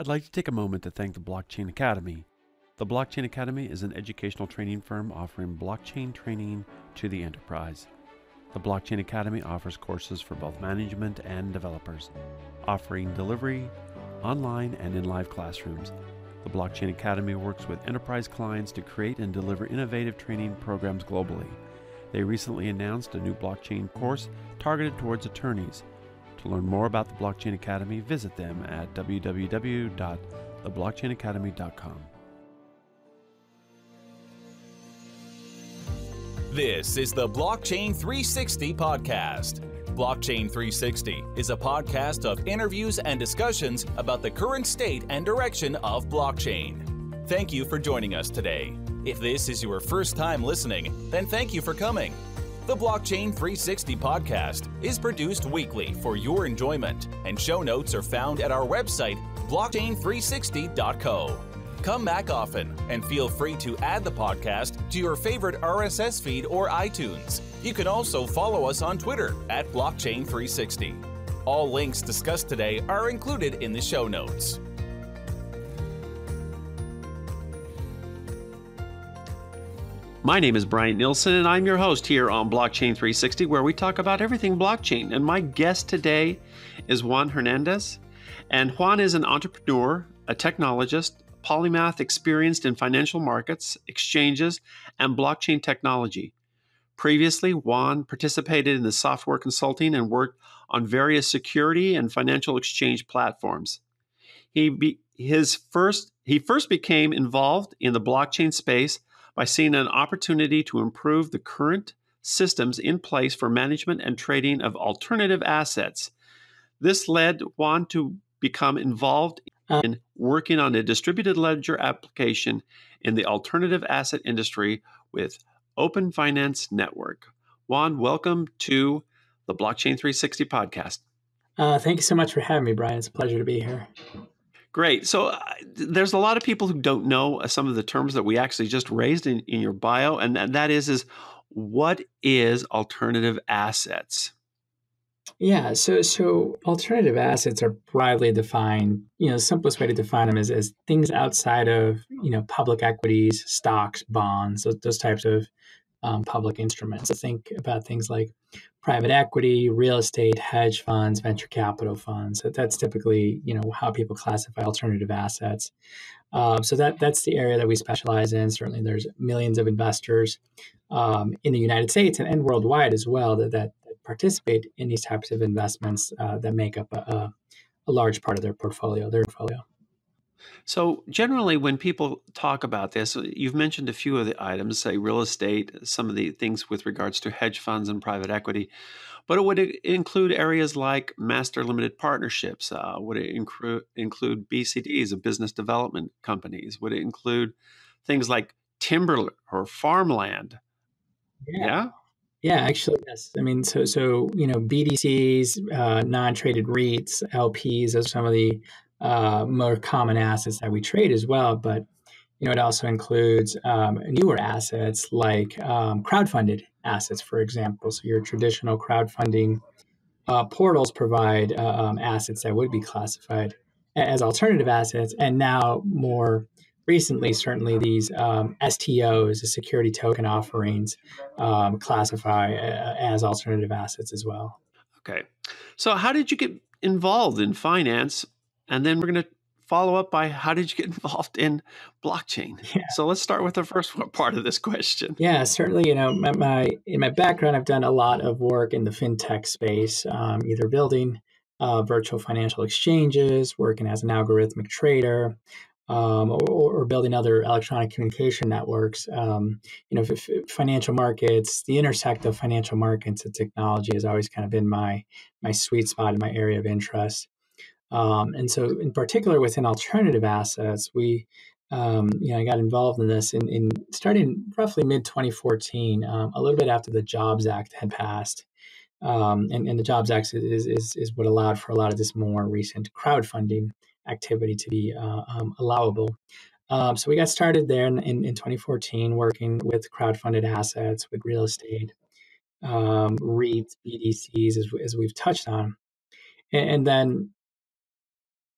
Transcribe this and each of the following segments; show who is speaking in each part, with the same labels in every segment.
Speaker 1: I'd like to take a moment to thank the Blockchain Academy. The Blockchain Academy is an educational training firm offering blockchain training to the enterprise. The Blockchain Academy offers courses for both management and developers, offering delivery online and in live classrooms. The Blockchain Academy works with enterprise clients to create and deliver innovative training programs globally. They recently announced a new blockchain course targeted towards attorneys. To learn more about the Blockchain Academy, visit them at www.theblockchainacademy.com.
Speaker 2: This is the Blockchain 360 podcast. Blockchain 360 is a podcast of interviews and discussions about the current state and direction of blockchain. Thank you for joining us today. If this is your first time listening, then thank you for coming. The Blockchain 360 podcast is produced weekly for your enjoyment, and show notes are found at our website, blockchain360.co. Come back often and feel free to add the podcast to your favorite RSS feed or iTunes. You can also follow us on Twitter at Blockchain360. All links discussed today are included in the show notes.
Speaker 1: My name is Brian Nilsson, and I'm your host here on Blockchain 360, where we talk about everything blockchain. And my guest today is Juan Hernandez. And Juan is an entrepreneur, a technologist, polymath experienced in financial markets, exchanges, and blockchain technology. Previously, Juan participated in the software consulting and worked on various security and financial exchange platforms. He first became involved in the blockchain space by seeing an opportunity to improve the current systems in place for management and trading of alternative assets. This led Juan to become involved in working on a distributed ledger application in the alternative asset industry with OpenFinance network. Juan, welcome to the Blockchain 360 podcast.
Speaker 3: Thank you so much for having me, Brian. It's a pleasure to be here.
Speaker 1: Great. So there's a lot of people who don't know some of the terms that we actually just raised in your bio, and that is what is alternative assets?
Speaker 3: Yeah, so alternative assets are broadly defined. The simplest way to define them is as things outside of public equities, stocks, bonds, those types of public instruments. So think about things like private equity, real estate, hedge funds, venture capital funds. That's typically how people classify alternative assets. So that's the area that we specialize in. Certainly, there's millions of investors in the United States and worldwide as well that participate in these types of investments that make up a large part of their portfolio.
Speaker 1: So generally, when people talk about this, you've mentioned a few of the items, say real estate, some of the things with regards to hedge funds and private equity, but it would include areas like master limited partnerships. Would it include BCDs, of business development companies? Would it include things like timber or farmland? Yeah?
Speaker 3: Yeah, actually, yes. I mean, so BDCs, non-traded REITs, LPs are some of the more common assets that we trade as well. But it also includes newer assets like crowdfunded assets, for example. So your traditional crowdfunding portals provide assets that would be classified as alternative assets, and now more recently, certainly these STOs, the security token offerings, classify as alternative assets as well.
Speaker 1: Okay. So how did you get involved in finance? And then we're going to follow up by how did you get involved in blockchain?
Speaker 3: Yeah.
Speaker 1: So let's start with the first part of this question.
Speaker 3: Yeah, certainly. In my background, I've done a lot of work in the fintech space, either building virtual financial exchanges, working as an algorithmic trader, or building other electronic communication networks. Financial markets, the intersect of financial markets and technology has always kind of been my sweet spot and my area of interest. And so in particular within alternative assets, I got involved in this in starting roughly mid-2014, a little bit after the Jobs Act had passed. And the Jobs Act is what allowed for a lot of this more recent crowdfunding activity to be allowable. So we got started there in 2014, working with crowdfunded assets, with real estate, REITs, BDCs, as we've touched on. And then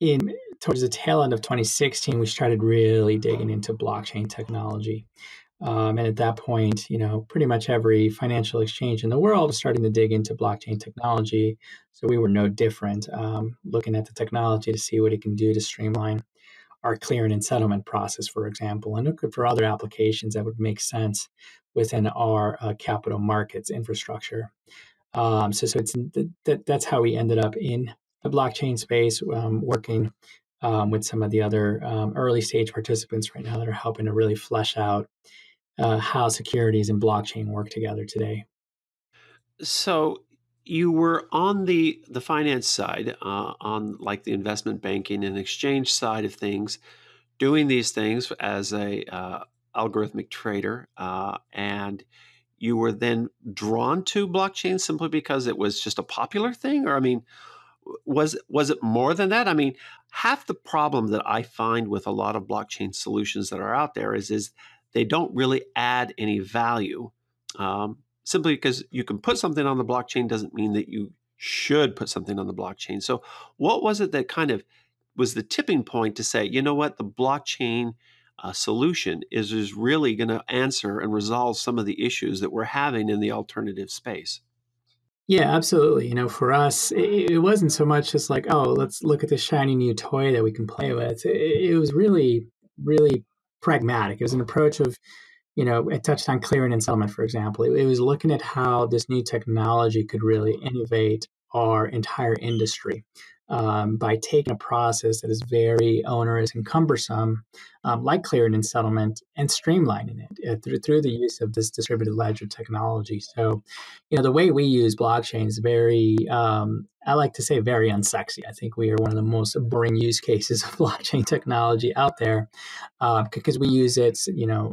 Speaker 3: in towards the tail end of 2016, we started really digging into blockchain technology. And at that point, pretty much every financial exchange in the world is starting to dig into blockchain technology. So we were no different, looking at the technology to see what it can do to streamline our clearing and settlement process, for example, and looking for other applications that would make sense within our capital markets infrastructure. So that's how we ended up in the blockchain space, working with some of the other early stage participants right now that are helping to really flesh out how securities and blockchain work together today.
Speaker 1: So you were on the finance side, on like the investment banking and exchange side of things, doing these things as a algorithmic trader, and you were then drawn to blockchain simply because it was just a popular thing, or I mean, was it more than that? I mean, half the problem that I find with a lot of blockchain solutions that are out there is they don't really add any value. Simply because you can put something on the blockchain doesn't mean that you should put something on the blockchain. So, what was it that kind of was the tipping point to say, you know what, the blockchain solution is really going to answer and resolve some of the issues that we're having in the alternative space?
Speaker 3: Yeah, absolutely. For us, it wasn't so much just like, oh, let's look at this shiny new toy that we can play with. It was really, really pragmatic. It was an approach of, it touched on clearing and settlement, for example. It was looking at how this new technology could really innovate our entire industry by taking a process that is very onerous and cumbersome, like clearing and settlement, and streamlining it through the use of this distributed ledger technology. So, the way we use blockchain is very, I like to say, very unsexy. I think we are one of the most boring use cases of blockchain technology out there because we use it,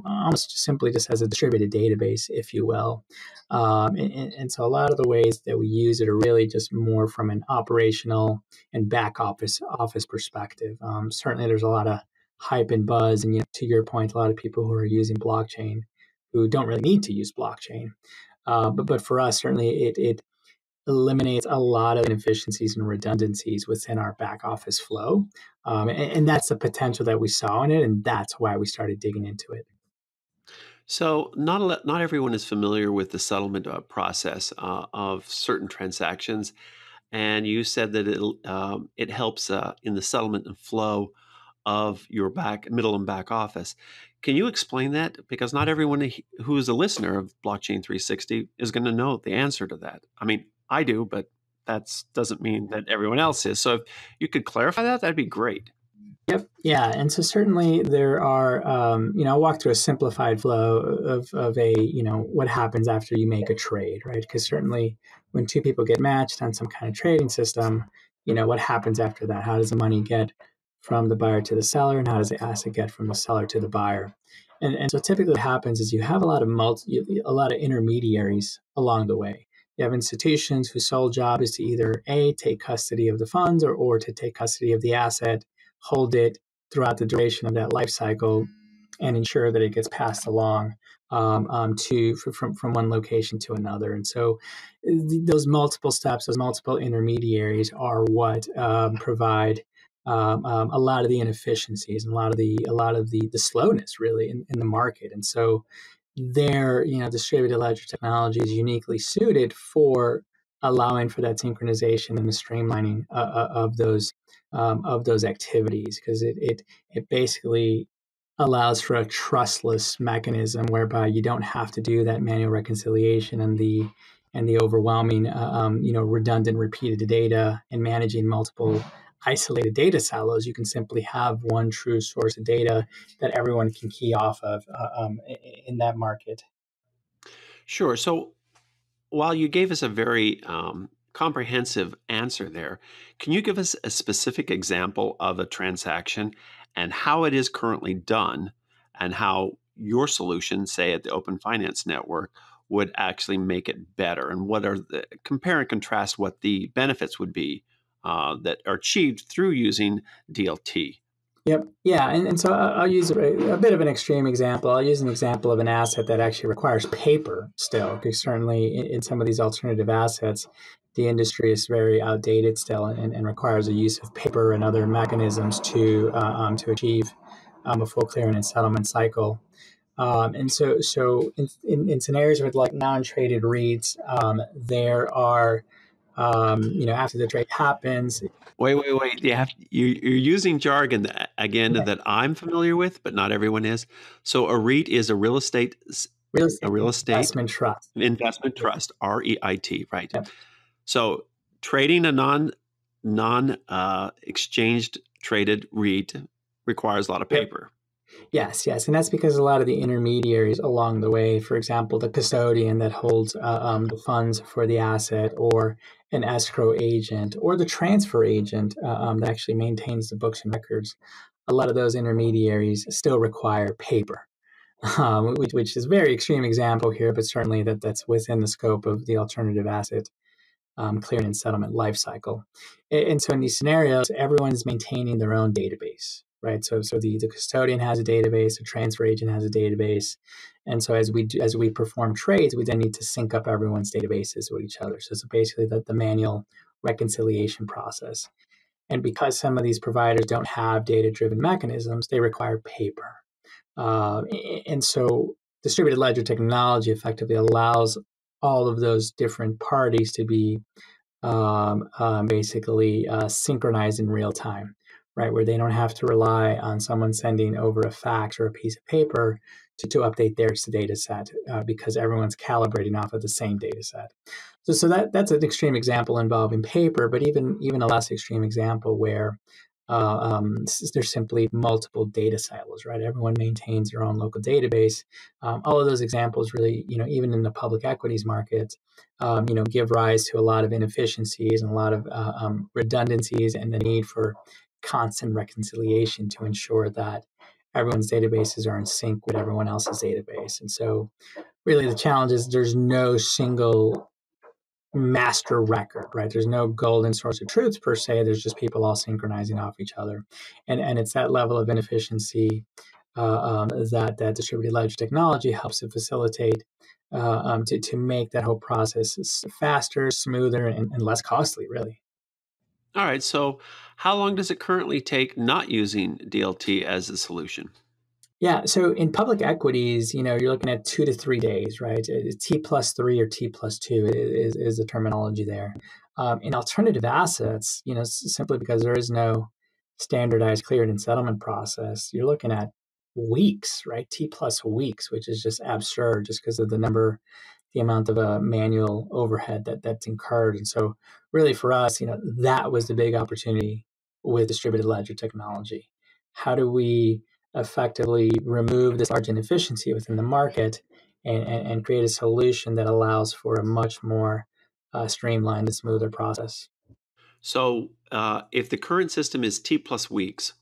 Speaker 3: almost simply just as a distributed database, if you will. And so a lot of the ways that we use it are really just more from an operational and back office perspective. Certainly, there's a lot of hype and buzz, and to your point, a lot of people who are using blockchain who don't really need to use blockchain. But for us, certainly, it eliminates a lot of inefficiencies and redundancies within our back office flow. And that's the potential that we saw in it. And that's why we started digging into it.
Speaker 1: So not everyone is familiar with the settlement process of certain transactions, and you said that it helps in the settlement and flow of your middle and back office. Can you explain that? Because not everyone who is a listener of Blockchain 360 is going to know the answer to that. I mean, I do, but that doesn't mean that everyone else is. So if you could clarify that, that'd be great.
Speaker 3: Yep. Yeah. And so certainly there are, I'll walk through a simplified flow of a, what happens after you make a trade, right? Because certainly when two people get matched on some kind of trading system, what happens after that? How does the money get from the buyer to the seller, and how does the asset get from the seller to the buyer? And so typically what happens is you have a lot of a lot of intermediaries along the way. You have institutions whose sole job is to either A, take custody of the funds, or to take custody of the asset, hold it throughout the duration of that life cycle, and ensure that it gets passed along from one location to another. And so those multiple steps, those multiple intermediaries are what provide a lot of the inefficiencies and a lot of the slowness really in the market. And so their distributed ledger technology is uniquely suited for allowing for that synchronization and the streamlining of those activities, because it basically allows for a trustless mechanism whereby you don't have to do that manual reconciliation and the overwhelming redundant repeated data and managing multiple isolated data silos. You can simply have one true source of data that everyone can key off of in that market.
Speaker 1: Sure. So while you gave us a very comprehensive answer there, can you give us a specific example of a transaction and how it is currently done, and how your solution, say at the OpenFinance network, would actually make it better? And what are compare and contrast what the benefits would be that are achieved through using DLT?
Speaker 3: Yep. Yeah. And so I'll use a bit of an extreme example. I'll use an example of an asset that actually requires paper still, because certainly in some of these alternative assets, the industry is very outdated still and requires the use of paper and other mechanisms to achieve a full clearing and settlement cycle. And so in scenarios with like non-traded REITs, there are, after the trade happens.
Speaker 1: Wait. You're using jargon again that I'm familiar with, but not everyone is. So a REIT is a real estate
Speaker 3: Investment trust.
Speaker 1: investment trust, REIT, right?
Speaker 3: Yep.
Speaker 1: So trading a non exchanged traded REIT requires a lot of paper.
Speaker 3: Yes. And that's because a lot of the intermediaries along the way, for example, the custodian that holds the funds for the asset, or an escrow agent, or the transfer agent that actually maintains the books and records, a lot of those intermediaries still require paper, which is a very extreme example here, but certainly that's within the scope of the alternative asset clearing and settlement lifecycle. And so in these scenarios, everyone's maintaining their own database, right? So the custodian has a database, the transfer agent has a database, and so as we perform trades, we then need to sync up everyone's databases with each other. So basically the manual reconciliation process. And because some of these providers don't have data-driven mechanisms, they require paper. And so distributed ledger technology effectively allows all of those different parties to be basically synchronized in real time, right? Where they don't have to rely on someone sending over a fax or a piece of paper to update their data set because everyone's calibrating off of the same data set. So that's an extreme example involving paper, but even a less extreme example where there's simply multiple data silos, right? Everyone maintains their own local database. All of those examples really, even in the public equities market, give rise to a lot of inefficiencies and a lot of redundancies and the need for constant reconciliation to ensure that everyone's databases are in sync with everyone else's database. And so really the challenge is there's no single master record, right? There's no golden source of truth per se. There's just people all synchronizing off each other. And it's that level of inefficiency that distributed ledger technology helps to facilitate to make that whole process faster, smoother, and less costly, really.
Speaker 1: All right. So how long does it currently take not using DLT as a solution?
Speaker 3: Yeah. So in public equities, you're looking at 2 to 3 days, right? T+3 or T+2 is the terminology there. In alternative assets, simply because there is no standardized clearing and settlement process, you're looking at weeks, right? T+weeks, which is just absurd, just because of the amount of manual overhead that's incurred. And so, really, for us, that was the big opportunity with distributed ledger technology. How do we effectively remove this large inefficiency within the market and create a solution that allows for a much more streamlined and smoother process?
Speaker 1: So if the current system is T+weeks,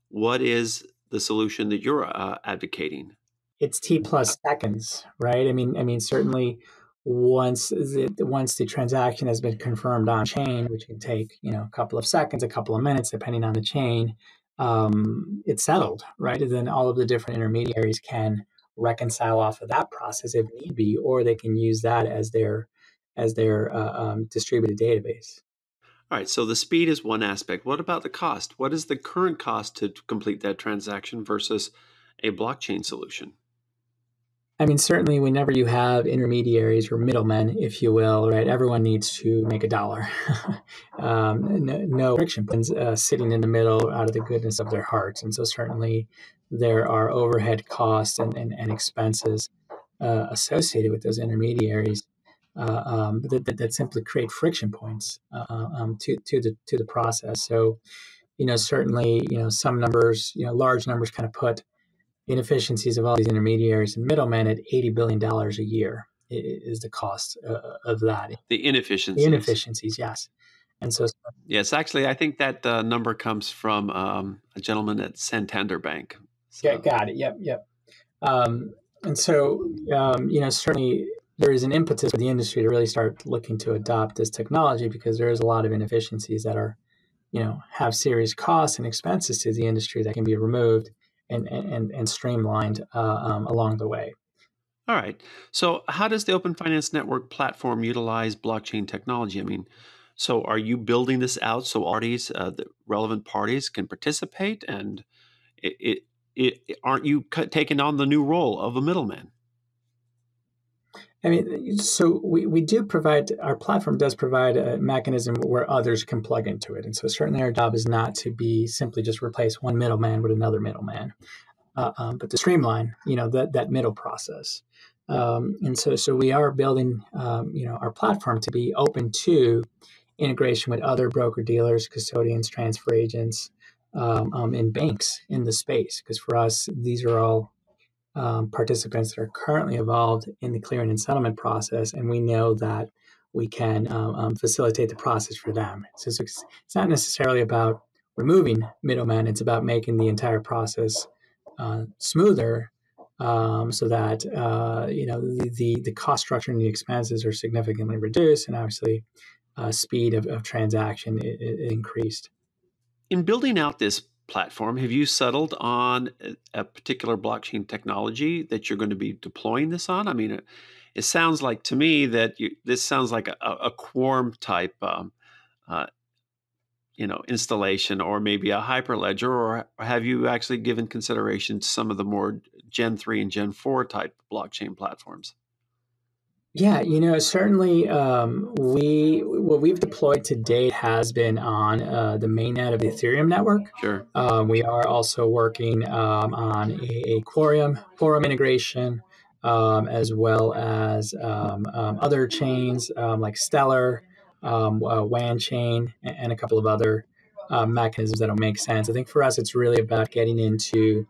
Speaker 1: what is the solution that you're advocating?
Speaker 3: It's T+seconds, right? I mean, certainly once the transaction has been confirmed on chain, which can take a couple of seconds, a couple of minutes, depending on the chain, it's settled, right? And then all of the different intermediaries can reconcile off of that process if need be, or they can use that as their distributed database.
Speaker 1: All right, so the speed is one aspect. What about the cost? What is the current cost to complete that transaction versus a blockchain solution?
Speaker 3: I mean, certainly whenever you have intermediaries or middlemen, if you will, right, everyone needs to make a dollar. No friction points sitting in the middle out of the goodness of their hearts. And so certainly there are overhead costs and expenses associated with those intermediaries that simply create friction points to the process. So, certainly, some numbers, large numbers kind of put inefficiencies of all these intermediaries and middlemen at $80 billion a year is the cost of that.
Speaker 1: The inefficiencies.
Speaker 3: The inefficiencies, yes. And so,
Speaker 1: yes, actually, I think that number comes from a gentleman at Santander Bank. So.
Speaker 3: Got it. Yep. And so, certainly there is an impetus for the industry to really start looking to adopt this technology because there is a lot of inefficiencies that are, have serious costs and expenses to the industry that can be removed and streamlined along the way.
Speaker 1: All right. So, how does the Open Finance Network platform utilize blockchain technology? I mean, so are you building this out so parties, the relevant parties, can participate, and it, aren't you taking on the new role of a middleman?
Speaker 3: I mean, so we do provide, our platform does provide a mechanism where others can plug into it. And so certainly our job is not to be simply just replace one middleman with another middleman, but to streamline, that middle process. And so we are building, our platform to be open to integration with other broker dealers, custodians, transfer agents, and banks in the space. Because for us, these are all participants that are currently involved in the clearing and settlement process, and we know that we can facilitate the process for them. So it's not necessarily about removing middlemen; it's about making the entire process smoother, so that the cost structure and the expenses are significantly reduced, and obviously speed of transaction increased.
Speaker 1: In building out this platform, have you settled on a particular blockchain technology that you're going to be deploying this on? I mean, it sounds like to me that this sounds like a quorum type, uh, installation, or maybe a hyperledger, or have you actually given consideration to some of the more Gen 3 and Gen 4 type blockchain platforms?
Speaker 3: Yeah, certainly what we've deployed to date has been on the mainnet of the Ethereum network.
Speaker 1: Sure.
Speaker 3: We are also working on a Quorum integration, as well as other chains like Stellar, WAN chain, and a couple of other mechanisms that'll make sense. I think for us, it's really about getting into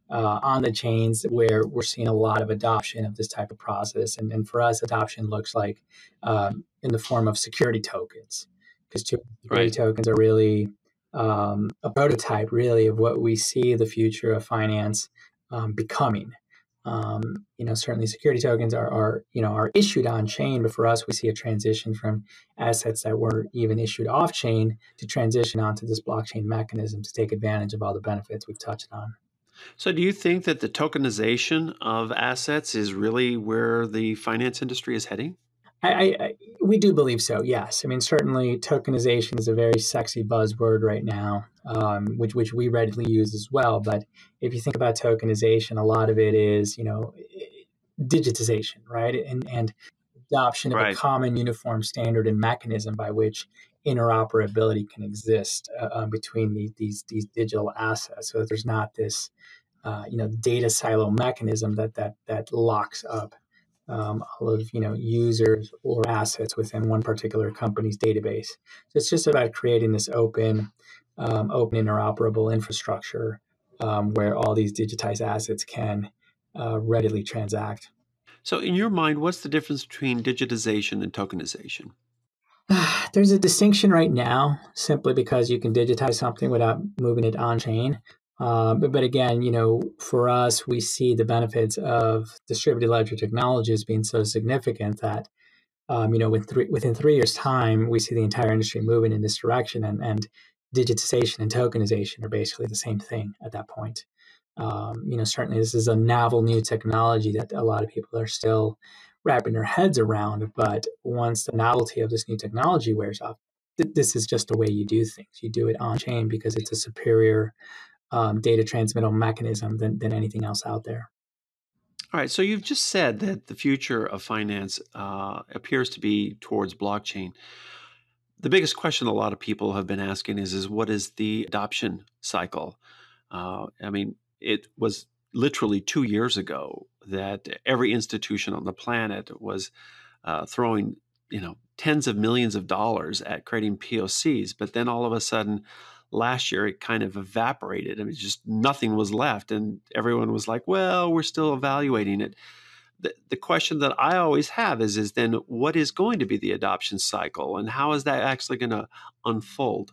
Speaker 3: on the chains where we're seeing a lot of adoption of this type of process. And for us, adoption looks like in the form of security tokens, because security
Speaker 1: Right.
Speaker 3: tokens are really a prototype, really, of what we see the future of finance becoming. Certainly security tokens are issued on chain, but for us, we see a transition from assets that were even issued off chain to transition onto this blockchain mechanism to take advantage of all the benefits we've touched on.
Speaker 1: So, do you think that the tokenization of assets is really where the finance industry is heading?
Speaker 3: We do believe so. Yes, I mean certainly tokenization is a very sexy buzzword right now, which we readily use as well. But if you think about tokenization, a lot of it is digitization, right? And adoption of a
Speaker 1: Right.
Speaker 3: common uniform standard and mechanism by which interoperability can exist between these digital assets, so that there's not this data silo mechanism that locks up all of users or assets within one particular company's database. So it's just about creating this open interoperable infrastructure where all these digitized assets can readily transact.
Speaker 1: So, in your mind, what's the difference between digitization and tokenization?
Speaker 3: There's a distinction right now simply because you can digitize something without moving it on chain. But again, for us, we see the benefits of distributed ledger technologies being so significant that within 3 years' time, we see the entire industry moving in this direction, and digitization and tokenization are basically the same thing at that point. Certainly this is a novel new technology that a lot of people are still wrapping their heads around. But once the novelty of this new technology wears off, this is just the way you do things. You do it on chain because it's a superior data transmittal mechanism than anything else out there.
Speaker 1: All right. So, you've just said that the future of finance appears to be towards blockchain. The biggest question a lot of people have been asking is what is the adoption cycle? I mean, it was literally 2 years ago that every institution on the planet was throwing, tens of millions of dollars at creating POCs. But then all of a sudden, last year, it kind of evaporated. I mean, just nothing was left, and everyone was like, "Well, we're still evaluating it." The question that I always have is then what is going to be the adoption cycle, and how is that actually going to unfold?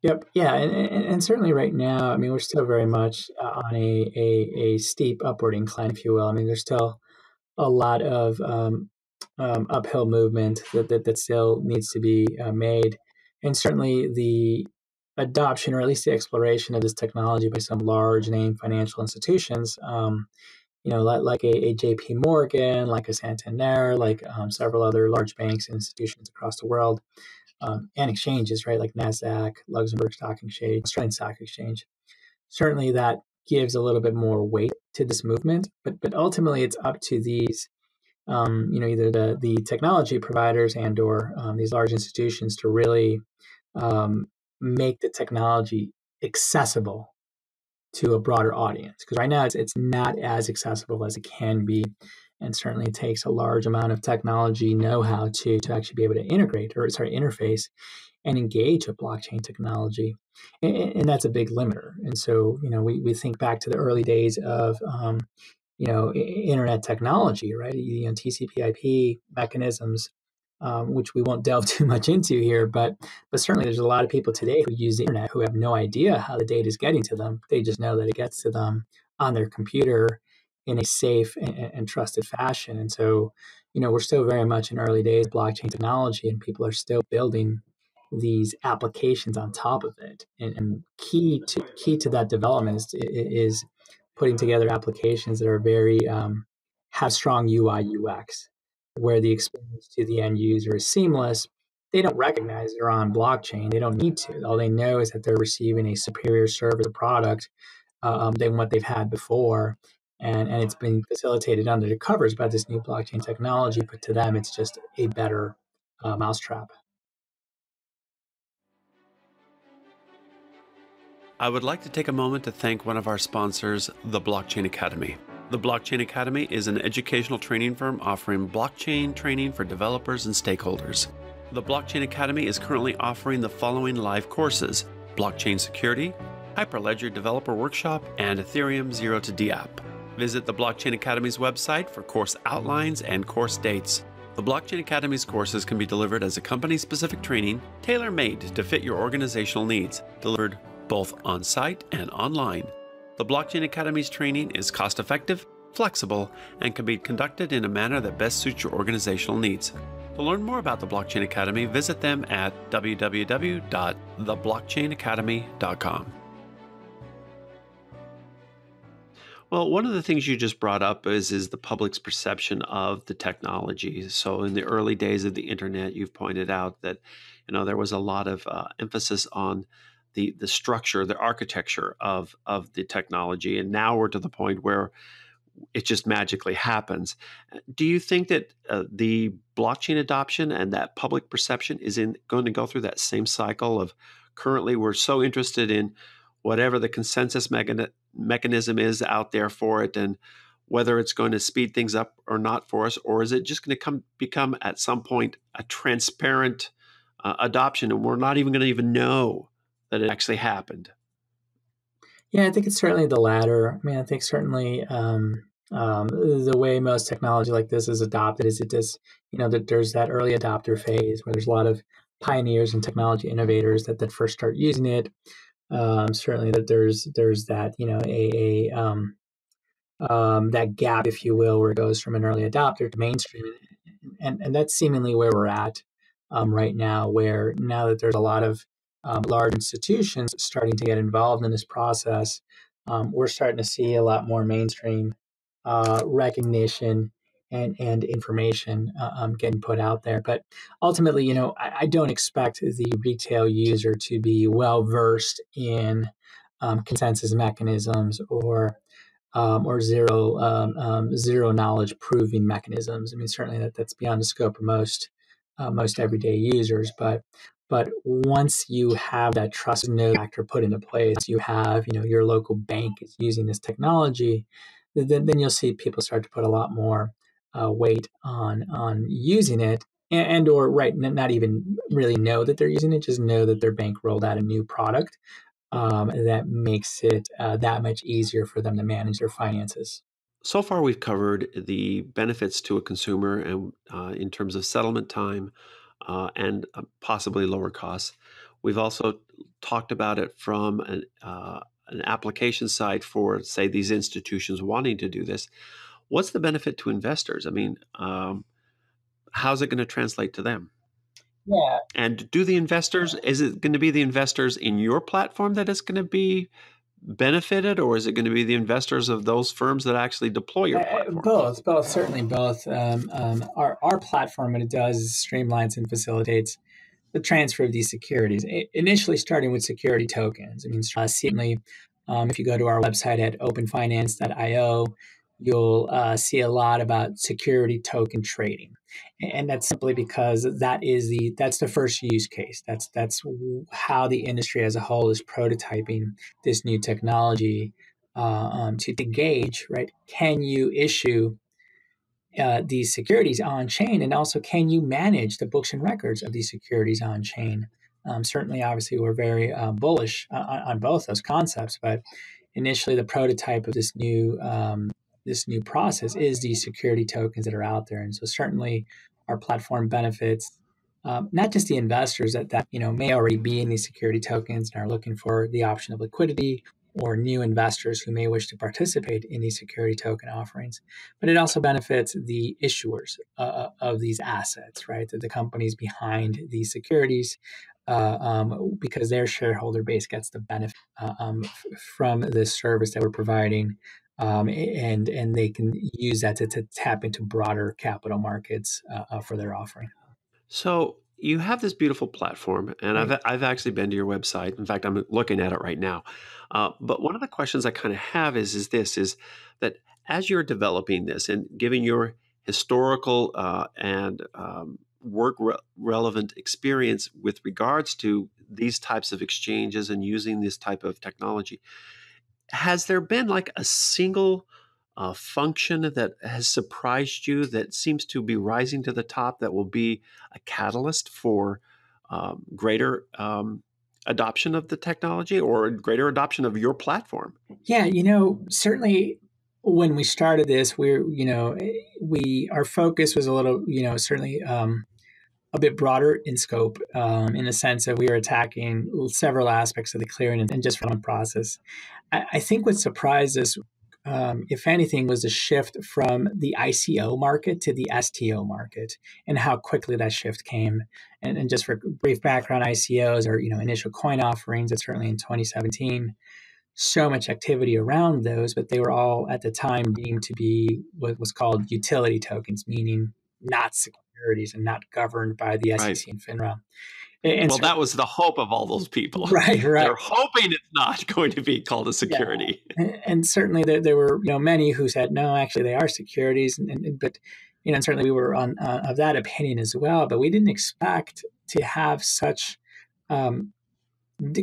Speaker 3: Yep. Yeah. And certainly right now, I mean, we're still very much on a steep upward incline, if you will. I mean, there's still a lot of uphill movement that still needs to be made. And certainly the adoption, or at least the exploration of this technology by some large name financial institutions, like a JP Morgan, like a Santander, like several other large banks and institutions across the world, and exchanges, right, like NASDAQ, Luxembourg Stock Exchange, Australian Stock Exchange. Certainly that gives a little bit more weight to this movement, but ultimately it's up to these, either the technology providers and or these large institutions to really make the technology accessible to a broader audience. Because right now it's not as accessible as it can be, and certainly it takes a large amount of technology know-how to actually be able to interface and engage with blockchain technology, and that's a big limiter. And so we think back to the early days of internet technology, right? TCP/IP mechanisms, which we won't delve too much into here, but certainly there's a lot of people today who use the internet who have no idea how the data is getting to them. They just know that it gets to them on their computer in a safe and trusted fashion. And so, we're still very much in early days of blockchain technology, and people are still building these applications on top of it. And key to that development is putting together applications that are very have strong UI UX, where the experience to the end user is seamless. They don't recognize they're on blockchain. They don't need to. All they know is that they're receiving a superior service or product than what they've had before. And it's been facilitated under the covers by this new blockchain technology, but to them, it's just a better mousetrap.
Speaker 1: I would like to take a moment to thank one of our sponsors, the Blockchain Academy. The Blockchain Academy is an educational training firm offering blockchain training for developers and stakeholders. The Blockchain Academy is currently offering the following live courses: Blockchain Security, Hyperledger Developer Workshop, and Ethereum 0 to DApp. Visit the Blockchain Academy's website for course outlines and course dates. The Blockchain Academy's courses can be delivered as a company-specific training, tailor-made to fit your organizational needs, delivered both on-site and online. The Blockchain Academy's training is cost-effective, flexible, and can be conducted in a manner that best suits your organizational needs. To learn more about the Blockchain Academy, visit them at www.theblockchainacademy.com. Well, one of the things you just brought up is the public's perception of the technology. So in the early days of the internet, you've pointed out that there was a lot of emphasis on the structure, the architecture of the technology, and now we're to the point where it just magically happens. Do you think that the blockchain adoption and that public perception is going to go through that same cycle of currently we're so interested in whatever the consensus mechanism is out there for it, and whether it's going to speed things up or not for us, or is it just going to become at some point a transparent adoption, and we're not even going to even know that it actually happened?
Speaker 3: Yeah, I think it's certainly the latter. I mean, I think certainly the way most technology like this is adopted is it does, that there's that early adopter phase where there's a lot of pioneers and technology innovators that first start using it. Certainly that there's that, that gap, if you will, where it goes from an early adopter to mainstream. And that's seemingly where we're at right now, where now that there's a lot of large institutions starting to get involved in this process, we're starting to see a lot more mainstream recognition and information getting put out there. But ultimately, I don't expect the retail user to be well versed in consensus mechanisms or zero knowledge proving mechanisms. I mean, certainly that's beyond the scope of most everyday users. But once you have that trust node factor put into place, you have your local bank is using this technology, then you'll see people start to put a lot more weight on using it, and or right, not even really know that they're using it, just know that their bank rolled out a new product that makes it that much easier for them to manage their finances.
Speaker 1: So far, we've covered the benefits to a consumer and in terms of settlement time and possibly lower costs. We've also talked about it from an application side for, say, these institutions wanting to do this. What's the benefit to investors? I mean, how's it going to translate to them?
Speaker 3: Yeah,
Speaker 1: And do the investors, is it going to be the investors in your platform that it's going to be benefited, or is it going to be the investors of those firms that actually deploy your platform?
Speaker 3: Both, certainly both. Our platform, what it does is streamlines and facilitates the transfer of these securities, initially starting with security tokens. I mean, certainly, if you go to our website at openfinance.io, you'll see a lot about security token trading, and that's simply because that's the first use case. That's how the industry as a whole is prototyping this new technology to gauge, right? Can you issue these securities on chain, and also can you manage the books and records of these securities on chain? Certainly, obviously, we're very bullish on both those concepts, but initially, the prototype of this new process is these security tokens that are out there, and so certainly, our platform benefits. Not just the investors that may already be in these security tokens and are looking for the option of liquidity, or new investors who may wish to participate in these security token offerings, but it also benefits the issuers of these assets, right? The companies behind these securities, because their shareholder base gets the benefit from this service that we're providing, and they can use that to tap into broader capital markets for their offering.
Speaker 1: So you have this beautiful platform, and
Speaker 3: Right.
Speaker 1: I've actually been to your website. In fact, I'm looking at it right now. But one of the questions I kind of have is that as you're developing this and giving your historical and relevant experience with regards to these types of exchanges and using this type of technology, has there been like a single function that has surprised you that seems to be rising to the top that will be a catalyst for greater adoption of the technology or greater adoption of your platform?
Speaker 3: Yeah, certainly when we started this, our focus was a little, certainly a bit broader in scope, in the sense that we were attacking several aspects of the clearing and just from process. I think what surprised us, if anything, was a shift from the ICO market to the STO market, and how quickly that shift came. And just for brief background, ICOs are initial coin offerings. That certainly in 2017, so much activity around those, but they were all at the time deemed to be what was called utility tokens, meaning not securities and not governed by the
Speaker 1: Right.
Speaker 3: SEC and FINRA.
Speaker 1: Well, that was the hope of all those people.
Speaker 3: Right.
Speaker 1: They're hoping it's not going to be called a
Speaker 3: Yeah.
Speaker 1: security.
Speaker 3: And certainly there were many who said no, actually they are securities, but and certainly we were on of that opinion as well. But we didn't expect to have such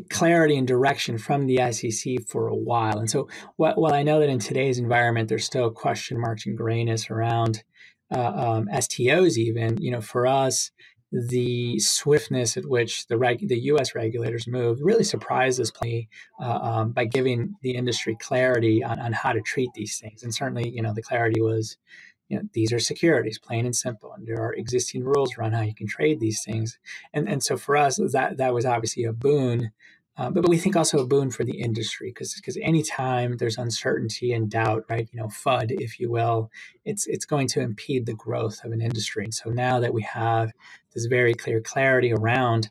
Speaker 3: clarity and direction from the SEC for a while. And so, while I know that in today's environment there's still question marks and grayness around STOs, even for us, the swiftness at which the U.S. regulators moved really surprised us by giving the industry clarity on how to treat these things. And certainly, the clarity was, these are securities, plain and simple, and there are existing rules around how you can trade these things. And so for us, that was obviously a boon, but we think also a boon for the industry, because anytime there's uncertainty and doubt, right, FUD, if you will, it's going to impede the growth of an industry. And so now that we have this very clear clarity around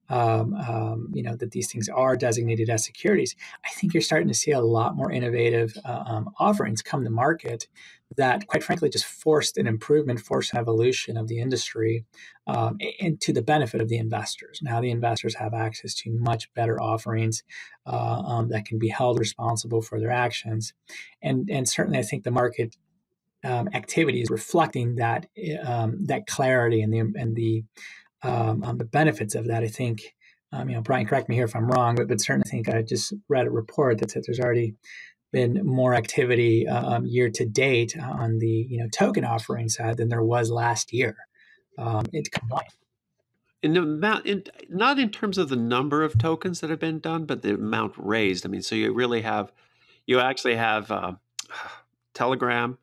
Speaker 3: that these things are designated as securities, I think you're starting to see a lot more innovative offerings come to market that, quite frankly, just forced an evolution of the industry, and to the benefit of the investors. Now the investors have access to much better offerings that can be held responsible for their actions, and certainly I think the market activity is reflecting that clarity and the benefits of that. I think, Brian, correct me here if I'm wrong, but certainly I think I just read a report that said there's already been more activity year to date on the token offering side than there was last year. It's combined.
Speaker 1: In the amount, not in terms of the number of tokens that have been done, but the amount raised. I mean, so you actually have Telegram.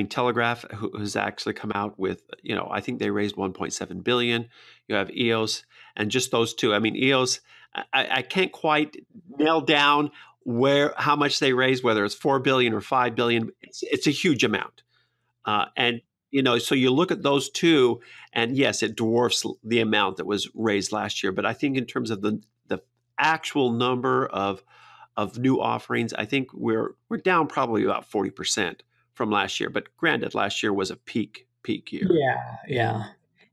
Speaker 1: Telegraph, who's actually come out with, I think they raised 1.7 billion. You have EOS, and just those two. I mean, EOS, I can't quite nail down how much they raised, whether it's 4 billion or 5 billion. It's a huge amount, and so you look at those two, and yes, it dwarfs the amount that was raised last year. But I think in terms of the actual number of new offerings, I think we're down probably about 40% from last year. But granted, last year was a peak year.
Speaker 3: Yeah, yeah.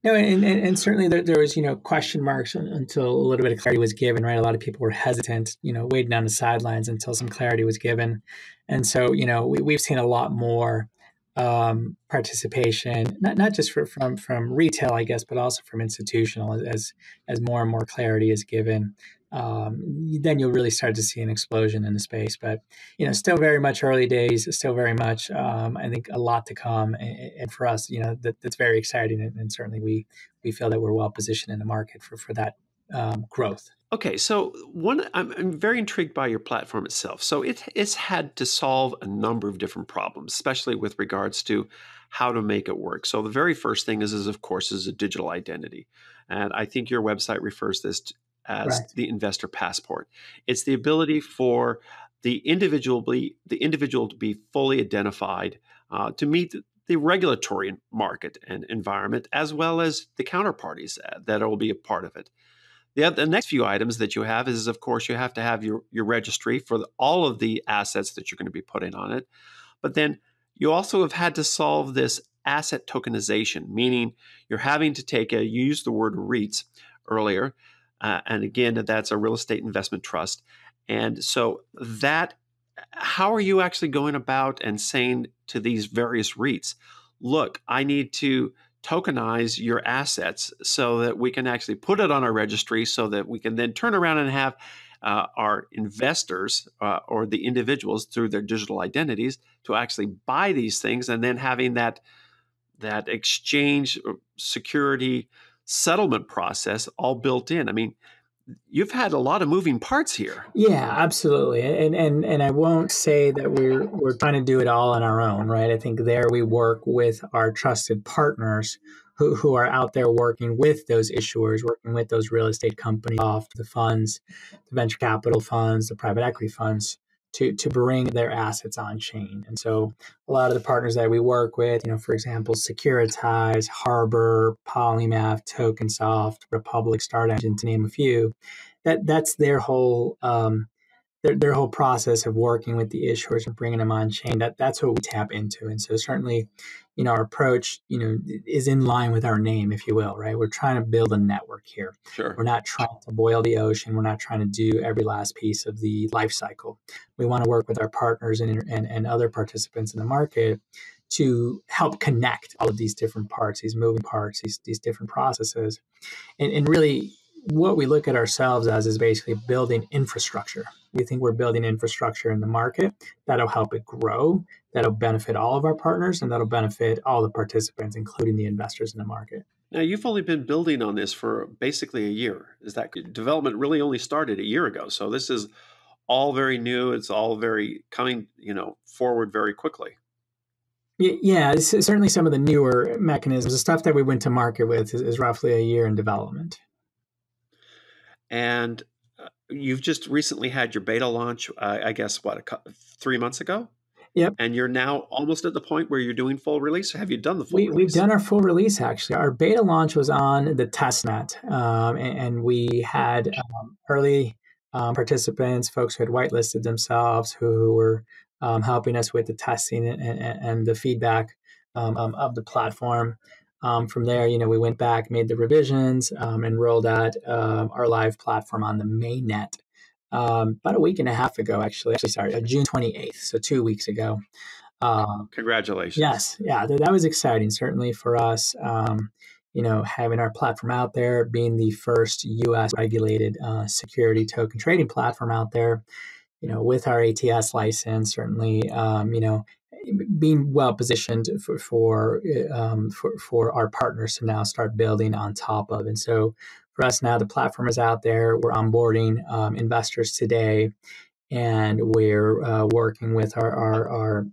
Speaker 3: No, and certainly there was, question marks until a little bit of clarity was given, right? A lot of people were hesitant, waiting on the sidelines until some clarity was given. And so, we've seen a lot more participation, not just from retail, I guess, but also from institutional as more and more clarity is given. Then you'll really start to see an explosion in the space. But still very much early days, still very much, I think, a lot to come. And for us, that's very exciting. And certainly we feel that we're well positioned in the market for that growth.
Speaker 1: Okay, so I'm very intrigued by your platform itself. So it's had to solve a number of different problems, especially with regards to how to make it work. So the very first thing is of course, is a digital identity. And I think your website refers this as
Speaker 3: Correct.
Speaker 1: the investor passport. It's the ability for the individual to be fully identified to meet the regulatory market and environment, as well as the counterparties that will be a part of it. The next few items that you have is, of course, you have to have your registry for all of the assets that you're going to be putting on it. But then you also have had to solve this asset tokenization, meaning you're having to you used the word REITs earlier. And again, that's a real estate investment trust. And so how are you actually going about and saying to these various REITs, look, I need to tokenize your assets so that we can actually put it on our registry so that we can then turn around and have our investors or the individuals through their digital identities to actually buy these things, and then having that exchange security settlement process all built in. I mean, you've had a lot of moving parts here.
Speaker 3: Yeah, absolutely. And I won't say that we're trying to do it all on our own, right? I think there we work with our trusted partners who are out there working with those issuers, working with those real estate companies, off the funds, the venture capital funds, the private equity funds to bring their assets on chain. And so a lot of the partners that we work with, for example, Securitize, Harbor, Polymath, TokenSoft, Republic, Start Engine, to name a few, that's their whole their whole process of working with the issuers and bringing them on chain. That's what we tap into. And so certainly, our approach, is in line with our name, if you will, right? We're trying to build a network here.
Speaker 1: Sure.
Speaker 3: We're not trying to boil the ocean. We're not trying to do every last piece of the life cycle. We want to work with our partners and other participants in the market to help connect all of these different parts, these moving parts, these different processes. And really, what we look at ourselves as is basically building infrastructure. We think we're building infrastructure in the market that'll help it grow, that'll benefit all of our partners, and that'll benefit all the participants, including the investors in the market.
Speaker 1: Now, you've only been building on this for basically a year. Is that development really only started a year ago? So this is all very new. It's all very coming, forward very quickly.
Speaker 3: Yeah, it's certainly some of the newer mechanisms. The stuff that we went to market with is roughly a year in development.
Speaker 1: And you've just recently had your beta launch, I guess, 3 months ago?
Speaker 3: Yep.
Speaker 1: And you're now almost at the point where you're doing full release? Or have you done the full release?
Speaker 3: We've done our full release, actually. Our beta launch was on the testnet, and we had early participants, folks who had whitelisted themselves, who were helping us with the testing and the feedback of the platform. From there, we went back, made the revisions, and rolled out our live platform on the mainnet about a week and a half ago, actually, sorry, June 28th, so 2 weeks ago.
Speaker 1: Congratulations.
Speaker 3: Yes, yeah, that was exciting, certainly for us. Having our platform out there, being the first U.S. regulated security token trading platform out there, with our ATS license, certainly, being well positioned for our partners to now start building on top of. And so for us now, the platform is out there. We're onboarding investors today, and we're working with our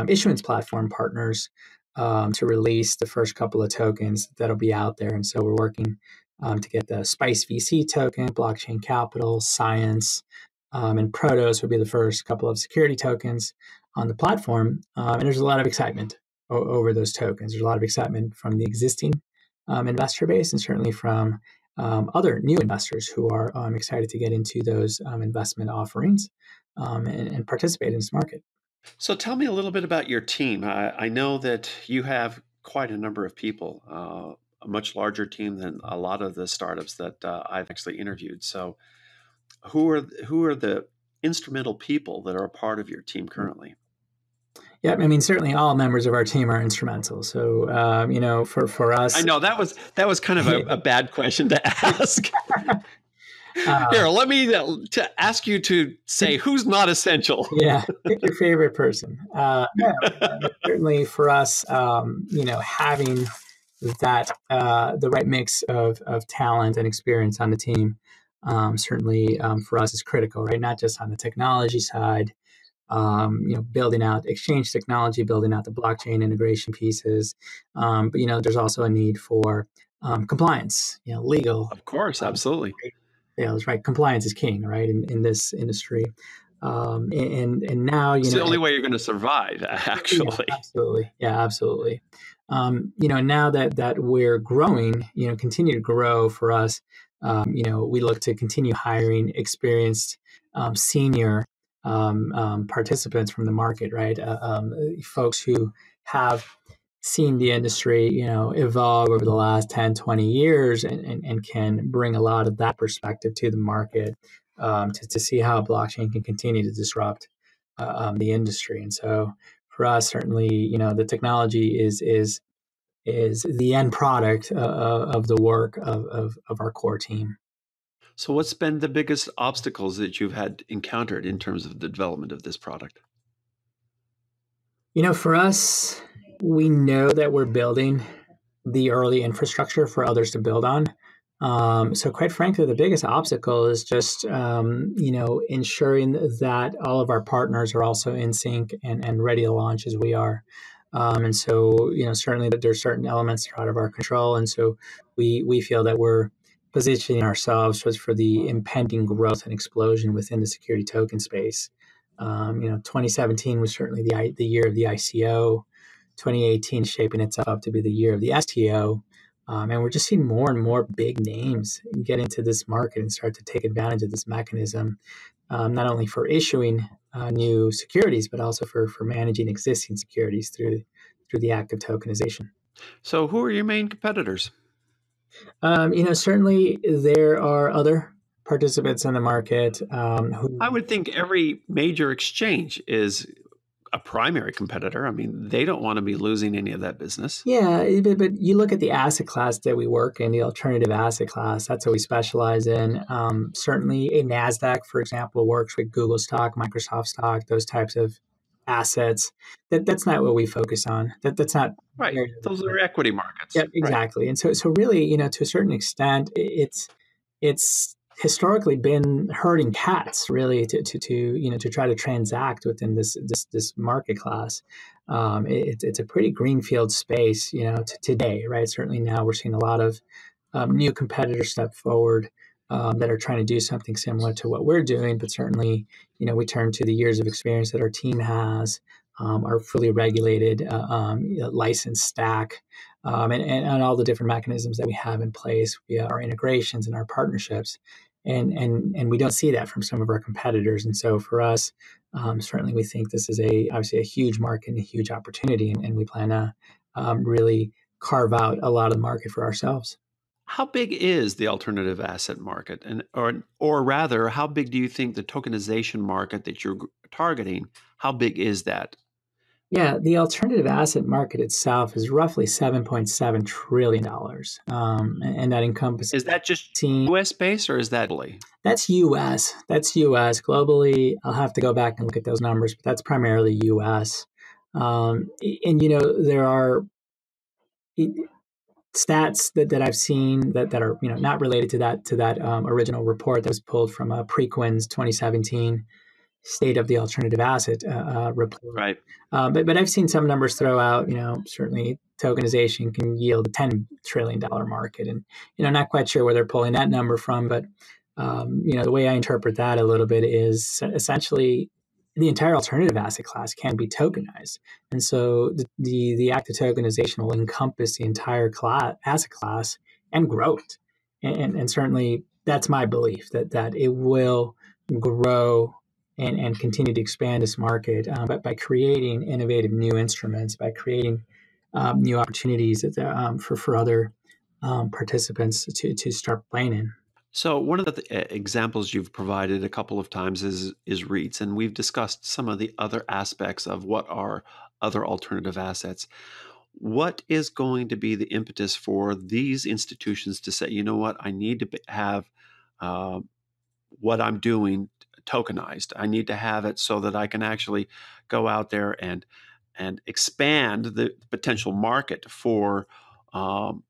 Speaker 3: issuance platform partners to release the first couple of tokens that'll be out there. And so we're working to get the Spice VC token, Blockchain Capital, Science, and Protos would be the first couple of security tokens on the platform. And there's a lot of excitement over those tokens. There's a lot of excitement from the existing investor base, and certainly from other new investors who are excited to get into those investment offerings and participate in this market.
Speaker 1: So tell me a little bit about your team. I know that you have quite a number of people, a much larger team than a lot of the startups that I've actually interviewed. So who are the instrumental people that are a part of your team currently?
Speaker 3: Yeah, I mean, certainly all members of our team are instrumental. So, for
Speaker 1: I
Speaker 3: us,
Speaker 1: know that was kind of a bad question to ask.
Speaker 3: uh,
Speaker 1: Here, let me to ask you to say who's not essential.
Speaker 3: yeah, pick your favorite person. No, certainly for us, having that the right mix of talent and experience on the team, certainly for us is critical, right? Not just on the technology side, building out exchange technology, building out the blockchain integration pieces. But there's also a need for compliance, legal,
Speaker 1: Of course,
Speaker 3: um,
Speaker 1: absolutely.
Speaker 3: sales, right? Compliance is king, right, in this industry. And now,
Speaker 1: It's the only way you're going to survive,
Speaker 3: yeah,
Speaker 1: actually.
Speaker 3: absolutely, yeah, absolutely. Now that we're growing, continue to grow for us. We look to continue hiring experienced senior participants from the market, right? Folks who have seen the industry, evolve over the last 10, 20 years and can bring a lot of that perspective to the market to see how blockchain can continue to disrupt the industry. And so for us, certainly, the technology is the end product of the work of our core team.
Speaker 1: So, what's been the biggest obstacles that you've had encountered in terms of the development of this product?
Speaker 3: For us, we know that we're building the early infrastructure for others to build on. So, quite frankly, the biggest obstacle is just ensuring that all of our partners are also in sync and ready to launch as we are. And so, certainly that there's certain elements that are out of our control, and so we feel that we're positioning ourselves for the impending growth and explosion within the security token space. 2017 was certainly the year of the ICO. 2018 is shaping itself up to be the year of the STO. And we're just seeing more and more big names get into this market and start to take advantage of this mechanism, not only for issuing new securities, but also for managing existing securities through the act of tokenization.
Speaker 1: So, who are your main competitors?
Speaker 3: Certainly there are other participants in the market
Speaker 1: I
Speaker 3: who.
Speaker 1: would think every major exchange is a primary competitor. I mean, they don't want to be losing any of that business.
Speaker 3: Yeah, but you look at the asset class that we work in, the alternative asset class, that's what we specialize in. Certainly, a NASDAQ, for example, works with Google stock, Microsoft stock, those types of assets. That's not what we focus on. That's not.
Speaker 1: Right. Those are equity markets.
Speaker 3: Yep,
Speaker 1: Right.
Speaker 3: exactly. And so really, to a certain extent, it's historically been herding cats, really, to try to transact within this market class. It's a pretty greenfield space, today, right? Certainly now we're seeing a lot of new competitors step forward that are trying to do something similar to what we're doing. But certainly, we turn to the years of experience that our team has, our fully regulated, licensed stack, and all the different mechanisms that we have in place via our integrations and our partnerships. And we don't see that from some of our competitors. And so for us, certainly we think this is obviously a huge market and a huge opportunity, and we plan to really carve out a lot of the market for ourselves.
Speaker 1: How big is the alternative asset market? And or rather, how big do you think the tokenization market that you're targeting, how big is that?
Speaker 3: Yeah, the alternative asset market itself is roughly $7.7 trillion. And that encompasses
Speaker 1: Is that just
Speaker 3: seen
Speaker 1: US based or is that globally?
Speaker 3: that's US. That's US. Globally, I'll have to go back and look at those numbers, but that's primarily US. And there are stats that I've seen that are not related to that original report that was pulled from Preqin's 2017 State of the Alternative Asset report.
Speaker 1: Right.
Speaker 3: But I've seen some numbers throw out, certainly tokenization can yield a $10 trillion market. And, not quite sure where they're pulling that number from. But, the way I interpret that a little bit is essentially the entire alternative asset class can be tokenized. And so the act of tokenization will encompass the entire asset class and grow it. and certainly that's my belief that it will grow and continue to expand this market, but by creating innovative new instruments, by creating new opportunities for other participants to start playing in.
Speaker 1: So one of the examples you've provided a couple of times is REITs, and we've discussed some of the other aspects of what are other alternative assets. What is going to be the impetus for these institutions to say, you know what, I need to have uh, what I'm doing tokenized. I need to have it so that I can actually go out there and expand the potential market for um,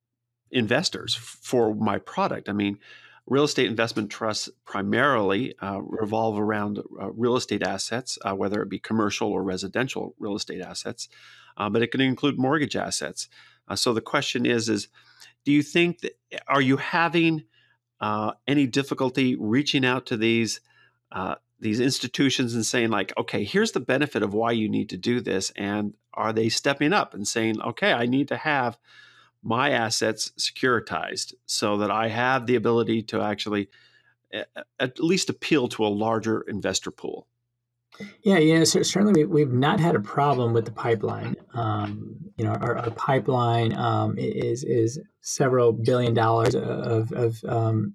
Speaker 1: investors for my product. I mean, real estate investment trusts primarily revolve around real estate assets, whether it be commercial or residential real estate assets, but it can include mortgage assets. So the question is, do you think that, are you having any difficulty reaching out to these institutions and saying like, okay, here's the benefit of why you need to do this, and are they stepping up and saying, okay, I need to have my assets securitized so that I have the ability to actually at least appeal to a larger investor pool?
Speaker 3: Yeah, so certainly we've not had a problem with the pipeline. Our pipeline is several $billion of AUM,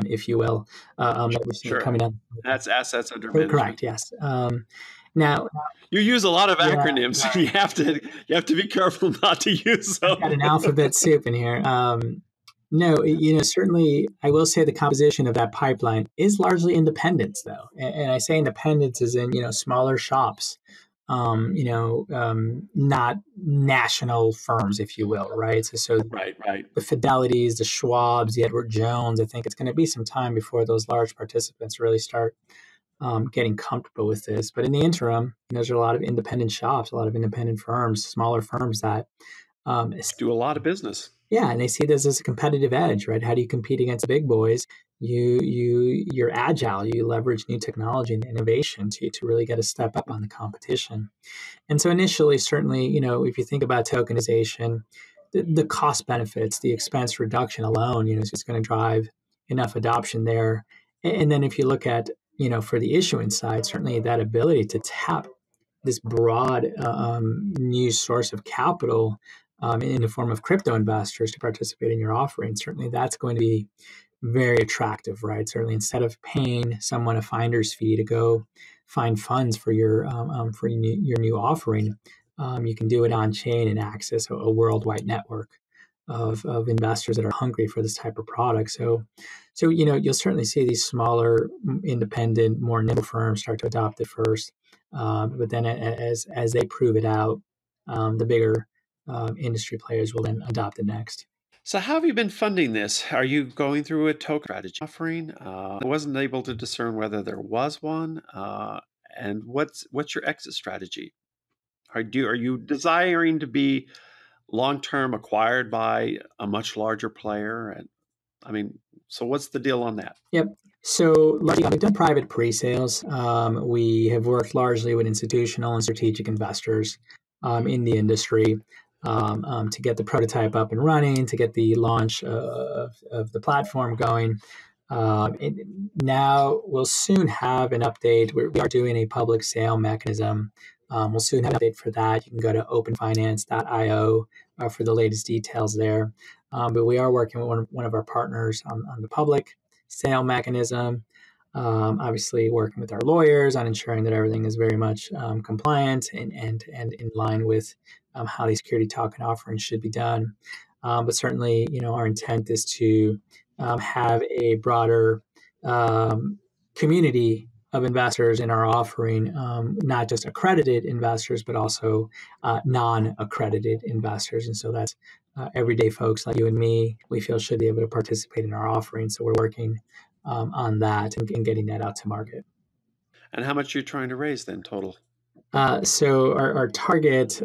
Speaker 3: if you will, that we're seeing
Speaker 1: Sure.
Speaker 3: coming up.
Speaker 1: That's assets under management.
Speaker 3: Correct. Yes. Now,
Speaker 1: You use a lot of
Speaker 3: yeah,
Speaker 1: acronyms. You have to be careful not to use
Speaker 3: I've got
Speaker 1: them.
Speaker 3: an alphabet soup in here. No, certainly I will say the composition of that pipeline is largely independents, though. And I say independents as in, smaller shops, not national firms, if you will, right? So
Speaker 1: Right.
Speaker 3: the Fidelities, the Schwabs, the Edward Jones, I think it's going to be some time before those large participants really start getting comfortable with this. But in the interim, there's a lot of independent shops, a lot of independent firms, smaller firms that um,
Speaker 1: Do a lot of business.
Speaker 3: yeah, and they see this as a competitive edge, right? How do you compete against the big boys? You're agile. You leverage new technology and innovation to really get a step up on the competition. And so initially, certainly, if you think about tokenization, the cost benefits, the expense reduction alone, is just going to drive enough adoption there. And then if you look at, for the issuance side, certainly that ability to tap this broad new source of capital in the form of crypto investors to participate in your offering, certainly that's going to be very attractive, right? Certainly, instead of paying someone a finder's fee to go find funds for your new offering, you can do it on chain and access a worldwide network of investors that are hungry for this type of product. So you'll certainly see these smaller, independent, more nimble firms start to adopt it first, but then as they prove it out, the bigger industry players will then adopt it next.
Speaker 1: So how have you been funding this? Are you going through a token strategy offering? I wasn't able to discern whether there was one. And what's your exit strategy? Are you desiring to be long-term acquired by a much larger player? And I mean, so what's the deal on that?
Speaker 3: Yep. So we've done private pre-sales. We have worked largely with institutional and strategic investors in the industry to get the prototype up and running, to get the launch of the platform going. Now we'll soon have an update. We are doing a public sale mechanism. We'll soon have an update for that. You can go to openfinance.io for the latest details there. But we are working with one of our partners on the public sale mechanism. Obviously, working with our lawyers on ensuring that everything is very much compliant and in line with how these security token offerings should be done. But certainly, our intent is to have a broader community of investors in our offering, not just accredited investors, but also non-accredited investors. And so that's everyday folks like you and me, we feel should be able to participate in our offering. So we're working on that and getting that out to market.
Speaker 1: And how much are you trying to raise then total?
Speaker 3: So our target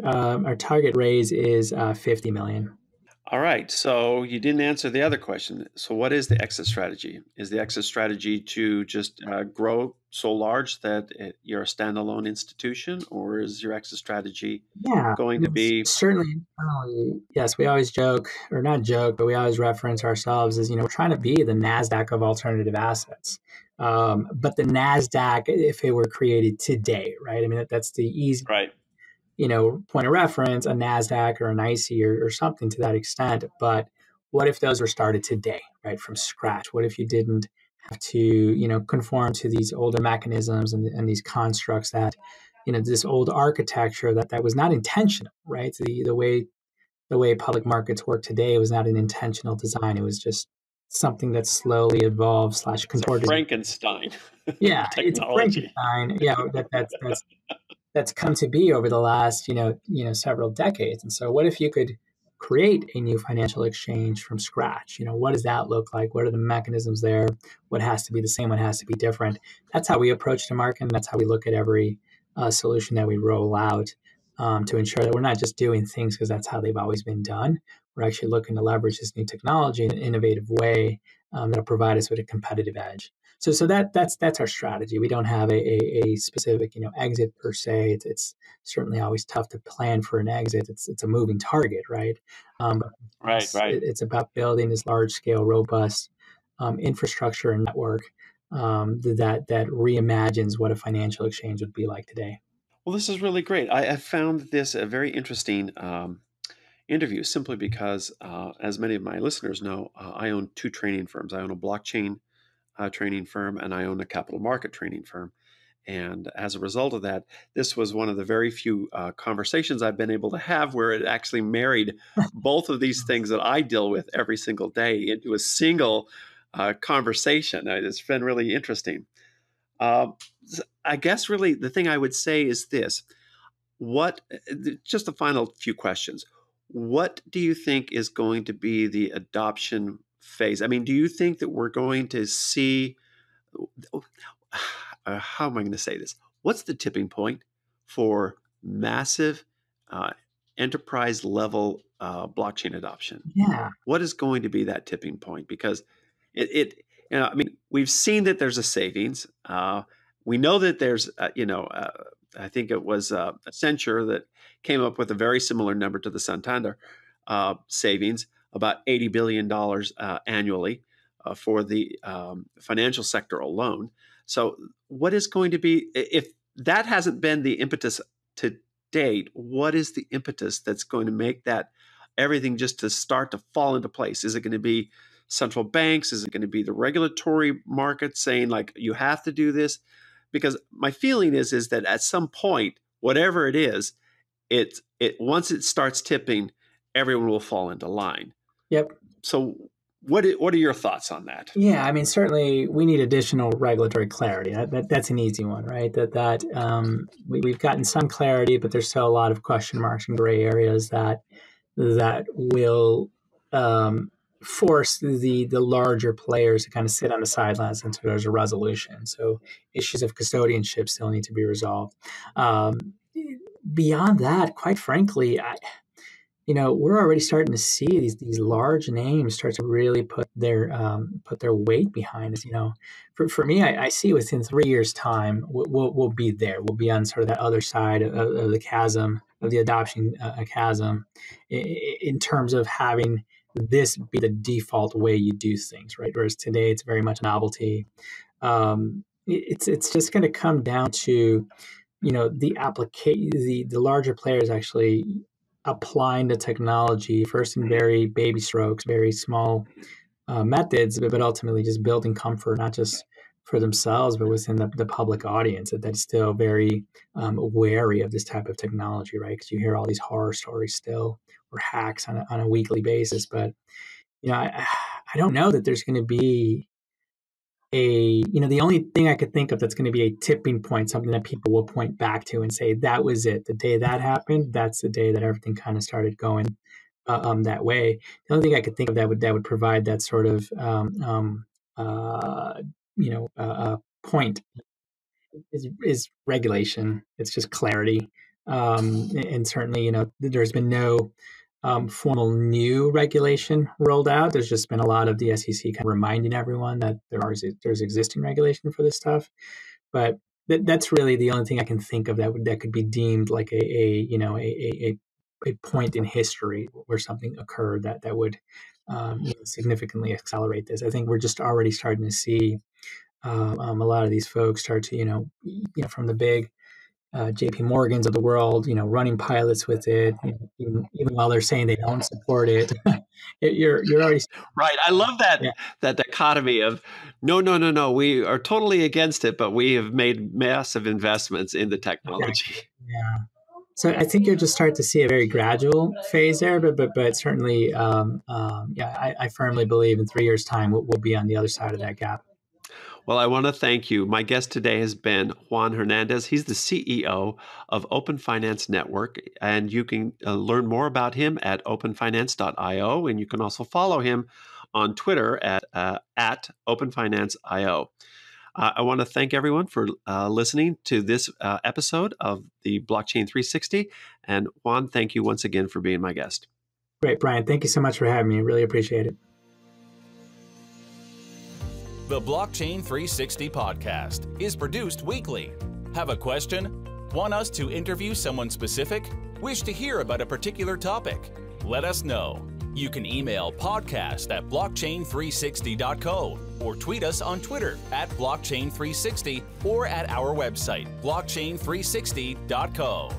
Speaker 3: raise is 50 million.
Speaker 1: All right. So you didn't answer the other question. So what is the exit strategy? Is the exit strategy to just grow so large that you're a standalone institution, or is your exit strategy
Speaker 3: Yeah, I
Speaker 1: going to
Speaker 3: mean,
Speaker 1: be
Speaker 3: certainly internally, yes, we always joke, or not joke, but we always reference ourselves as, we're trying to be the NASDAQ of alternative assets. But the NASDAQ, if it were created today, right? I mean, that's the easy,
Speaker 1: right?
Speaker 3: point of reference, a NASDAQ or an ICE or something to that extent. But what if those were started today, right, from scratch? What if you didn't have to, conform to these older mechanisms and these constructs that, this old architecture that was not intentional, right? The way public markets work today was not an intentional design. It was just something that slowly evolved slash
Speaker 1: It's a
Speaker 3: contorted.
Speaker 1: Frankenstein
Speaker 3: Yeah,
Speaker 1: of
Speaker 3: it's a
Speaker 1: technology.
Speaker 3: Frankenstein. Yeah, that's come to be over the last several decades. And so what if you could create a new financial exchange from scratch? What does that look like? What are the mechanisms there? What has to be the same? What has to be different? That's how we approach the market, and that's how we look at every solution that we roll out, to ensure that we're not just doing things because that's how they've always been done. We're actually looking to leverage this new technology in an innovative way, that'll provide us with a competitive edge. So that's our strategy. We don't have a specific exit per se. It's certainly always tough to plan for an exit. It's a moving target, right? But
Speaker 1: Right, right.
Speaker 3: it's about building this large scale, robust infrastructure and network, that reimagines what a financial exchange would be like today.
Speaker 1: Well, this is really great. I found this a very interesting interview simply because, as many of my listeners know, I own two training firms. I own a blockchain training firm and I own a capital market training firm. And as a result of that, this was one of the very few conversations I've been able to have where it actually married both of these things that I deal with every single day into a single conversation. It's been really interesting. Uh, I guess really the thing I would say is this. What, just the final few questions. What do you think is going to be the adoption phase? I mean, do you think that we're going to see, how am I going to say this? What's the tipping point for massive uh, enterprise level blockchain adoption?
Speaker 3: Yeah.
Speaker 1: What is going to be that tipping point? Because it I mean, we've seen that there's a savings. We know that there's, I think it was Accenture that came up with a very similar number to the Santander savings, about $80 billion annually for the financial sector alone. So, what is going to be, if that hasn't been the impetus to date, what is the impetus that's going to make that everything just to start to fall into place? Is it going to be central banks? Is it going to be the regulatory market saying like you have to do this? Because my feeling is that at some point, whatever it is, it once it starts tipping, everyone will fall into line.
Speaker 3: Yep.
Speaker 1: So what are your thoughts on that?
Speaker 3: Yeah, I mean, certainly we need additional regulatory clarity. That's an easy one, right? We've gotten some clarity, but there's still a lot of question marks and gray areas that will force the larger players to kind of sit on the sidelines until there's a resolution. So issues of custodianship still need to be resolved. Um, Beyond that, quite frankly, we're already starting to see these large names start to really put their weight behind us. For me, I see within 3 years' time, we'll be there. We'll be on sort of that other side of the chasm of the adoption chasm, in terms of having this be the default way you do things, right? Whereas today it's very much novelty. It's just going to come down to the larger players actually applying the technology first in very baby strokes, very small methods, but ultimately just building comfort, not just for themselves, but within the public audience that's still very wary of this type of technology, right? Because you hear all these horror stories still, or hacks on a weekly basis. But I don't know that there's going to be the only thing I could think of that's going to be a tipping point, something that people will point back to and say that was it. The day that happened, that's the day that everything kind of started going that way. The only thing I could think of that would provide that sort of point is regulation. It's just clarity, and certainly there's been no formal new regulation rolled out. There's just been a lot of the SEC kind of reminding everyone that there's existing regulation for this stuff. But that's really the only thing I can think of that could be deemed like a point in history where something occurred that would significantly accelerate this. I think we're just already starting to see a lot of these folks start to from the big JP Morgans of the world, running pilots with it, even while they're saying they don't support it. You're already
Speaker 1: Right. I love that
Speaker 3: yeah.
Speaker 1: that dichotomy of no. We are totally against it, but we have made massive investments in the technology.
Speaker 3: Exactly. Yeah. So I think you'll just start to see a very gradual phase there, but certainly, I firmly believe in 3 years' time we'll be on the other side of that gap.
Speaker 1: Well, I want to thank you. My guest today has been Juan Hernandez. He's the CEO of OpenFinance Network, and you can learn more about him at openfinance.io, and you can also follow him on Twitter at openfinance.io. I want to thank everyone for listening to this episode of the Blockchain 360. And Juan, thank you once again for being my guest.
Speaker 3: Great, Brian. Thank you so much for having me. I really appreciate it.
Speaker 2: The Blockchain 360 podcast is produced weekly. Have a question? Want us to interview someone specific? Wish to hear about a particular topic? Let us know. You can email podcast@blockchain360.co or tweet us on Twitter @blockchain360 or at our website blockchain360.co.